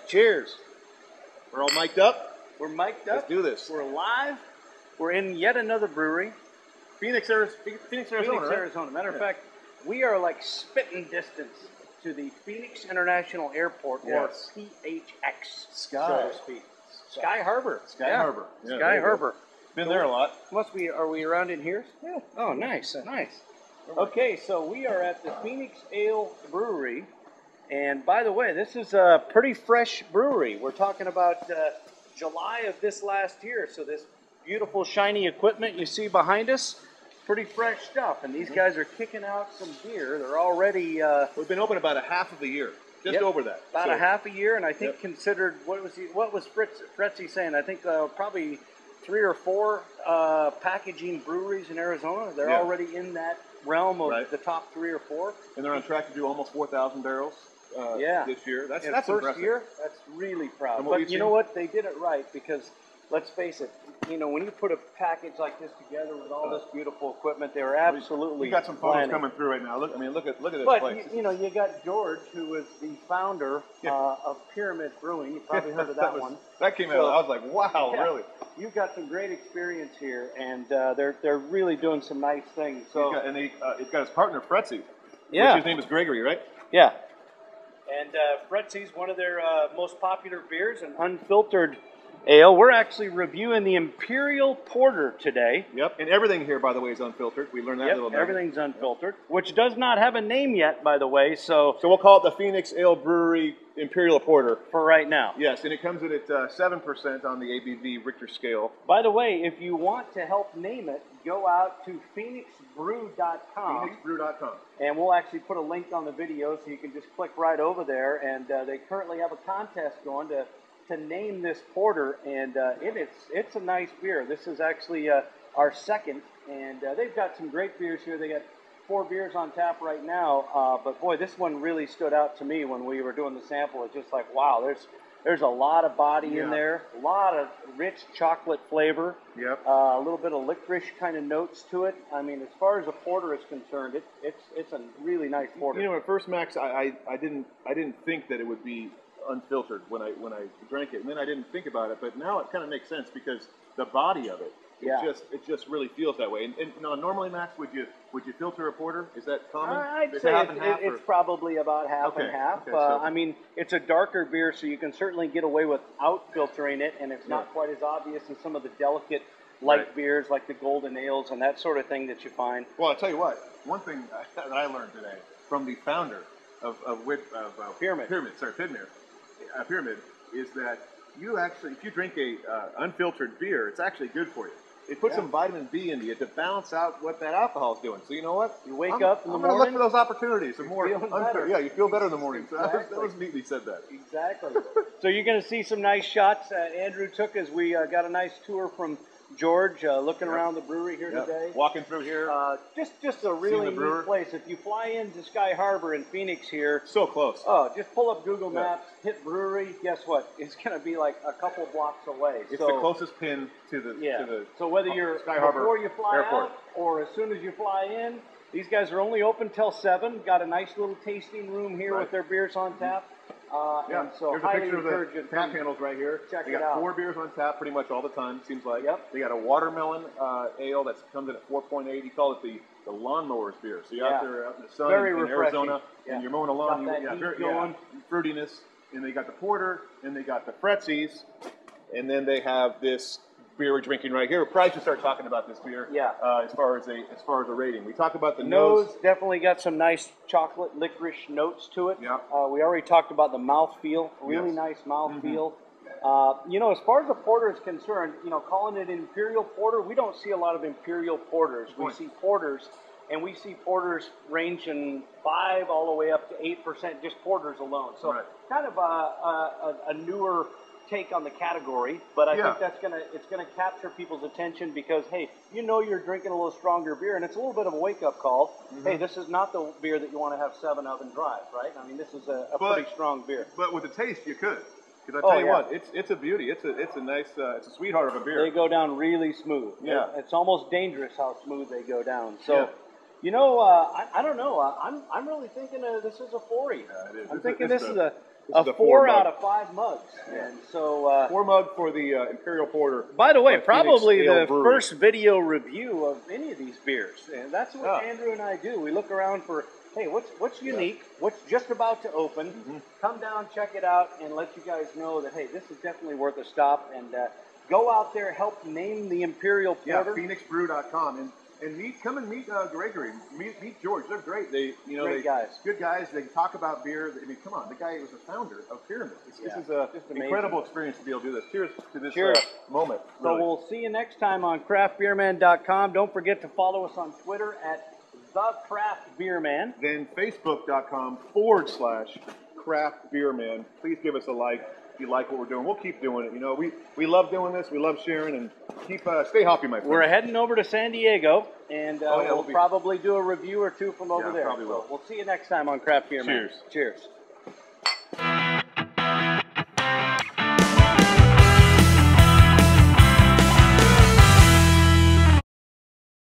Cheers. We're all mic'd up? We're mic'd up. Let's do this. We're live. We're in yet another brewery. Phoenix, Arizona, right? Arizona. Matter of fact, we are like spitting distance to the Phoenix International Airport, or PHX, so to speak. Sky Harbor. Sky Harbor. Yeah, Sky Harbor. Been there a lot. Are we around in here? Yeah. Oh, nice, nice. Okay, so we are at the Phoenix Ale Brewery. And by the way, this is a pretty fresh brewery. We're talking about July of this last year. So this beautiful, shiny equipment you see behind us, pretty fresh stuff. And these guys are kicking out some beer. They're already... We've been open about a half of a year. Just over that. About a half a year. And I think considered... What was Fritzy saying? I think probably 3 or 4 packaging breweries in Arizona. They're already in that realm of the top 3 or 4. And they're on track to do almost 4,000 barrels this year. That's first impressive. Year, that's really proud. But you know what? They did it right because, let's face it, you know, when you put a package like this together with all this beautiful equipment, they were absolutely We got some photos coming through right now. Look at this place. But, you know, you got George, who was the founder of Pyramid Brewing. You probably heard of that one. That came out. I was like, wow, really? You've got some great experience here, and they're really doing some nice things. So, he's got his partner, Fretzy. Which his name is Gregory, right? Yeah. And Fretzy's one of their most popular beers, an unfiltered ale. We're actually reviewing the Imperial Porter today. Yep, and everything here, by the way, is unfiltered. We learned that little bit. Everything's unfiltered, which does not have a name yet, by the way. So we'll call it the Phoenix Ale Brewery Imperial Porter. For right now. Yes, and it comes in at 7% on the ABV Richter scale. By the way, if you want to help name it, go out to phoenixbrew.com. Phoenixbrew.com. And we'll actually put a link on the video so you can just click right over there. And they currently have a contest going to name this porter, and it's a nice beer. This is actually our second, and they've got some great beers here. They got 4 beers on tap right now, but boy, this one really stood out to me when we were doing the sample. It's just like, wow, there's a lot of body in there, a lot of rich chocolate flavor, a little bit of licorice kind of notes to it. I mean, as far as a porter is concerned, it's a really nice porter. You know, at first, Max, I didn't think that it would be unfiltered when I drank it, and then I didn't think about it, but now it kind of makes sense because the body of it, it just really feels that way. And you know, normally, Max, would you filter a porter? Is that common? I'd say it's probably about half and half. I mean, it's a darker beer, so you can certainly get away without filtering it, and it's not quite as obvious as some of the delicate light beers like the golden ales and that sort of thing that you find. Well, I'll tell you what. One thing that I learned today from the founder of Pyramid is that you actually, if you drink a unfiltered beer, it's actually good for you. It puts some vitamin B into you to balance out what that alcohol is doing. So you know what? You wake up in the morning. I'm going to look for those opportunities. Yeah, you feel better in the morning. So that was neatly said that. Exactly. So you're going to see some nice shots Andrew took as we got a nice tour from George, looking around the brewery here today. Walking through here. Just a really neat place. If you fly into Sky Harbor in Phoenix here. So close. Oh, just pull up Google Maps, hit brewery. Guess what? It's going to be like a couple blocks away. It's the closest pin to the So whether you're Sky Harbor before you fly Airport out or as soon as you fly in, these guys are only open till 7. Got a nice little tasting room here with their beers on tap. And so here's a picture of the tap handles right here. Check they it got out. 4 beers on tap pretty much all the time, seems like. Yep. They got a watermelon ale that comes in at 4.8. He called it the lawnmower's beer. So you're out there out in the sun in Arizona, and you're mowing a lawn. Fruitiness. And they got the porter, and they got the Fretzies, and then they have this beer we're drinking right here. We'll probably should start talking about this beer. As far as a rating, we talk about the nose. Definitely got some nice chocolate licorice notes to it. Yeah. We already talked about the mouthfeel. Really nice mouthfeel. You know, as far as the porter is concerned, you know, calling it Imperial Porter, we don't see a lot of Imperial Porters. We see porters, and we see porters ranging 5 all the way up to 8%, just porters alone. So kind of a newer take on the category, but I think it's gonna capture people's attention because, hey, you know you're drinking a little stronger beer, and it's a little bit of a wake-up call. Hey, this is not the beer that you want to have 7 of and drive, right? I mean, this is a pretty strong beer. But with the taste, you could. Because I tell you what, it's a beauty. It's a nice, it's a sweetheart of a beer. They go down really smooth. Yeah. It's almost dangerous how smooth they go down. So, you know, I don't know. I'm really thinking this is a 4-y. Yeah, it is. I'm thinking this is a a 4 out of 5 mugs. Yeah. And so 4 mug for the Imperial Porter. By the way, probably the Brewery. first video review of any of these beers. And that's what Andrew and I do. We look around for, hey, what's unique, what's just about to open. Come down, check it out, and let you guys know that, hey, this is definitely worth a stop. And go out there, help name the Imperial Porter. Yeah, PhoenixBrew.com. And come and meet Gregory. Meet George. They're great. Great guys. Good guys. They talk about beer. I mean, come on. The guy was the founder of Pyramid. This is an incredible experience to be able to do this. Cheers to this moment. Really. So we'll see you next time on CraftBeerMan.com. Don't forget to follow us on Twitter at @TheCraftBeerMan. Then Facebook.com /CraftBeerMan. Please give us a like. If you like what we're doing, we'll keep doing it. You know, we love doing this. We love sharing, and stay hoppy, my friend. We're heading over to San Diego, and we'll probably do a review or two from over there. Probably will. We'll see you next time on Craft Beer Man. Cheers. Cheers.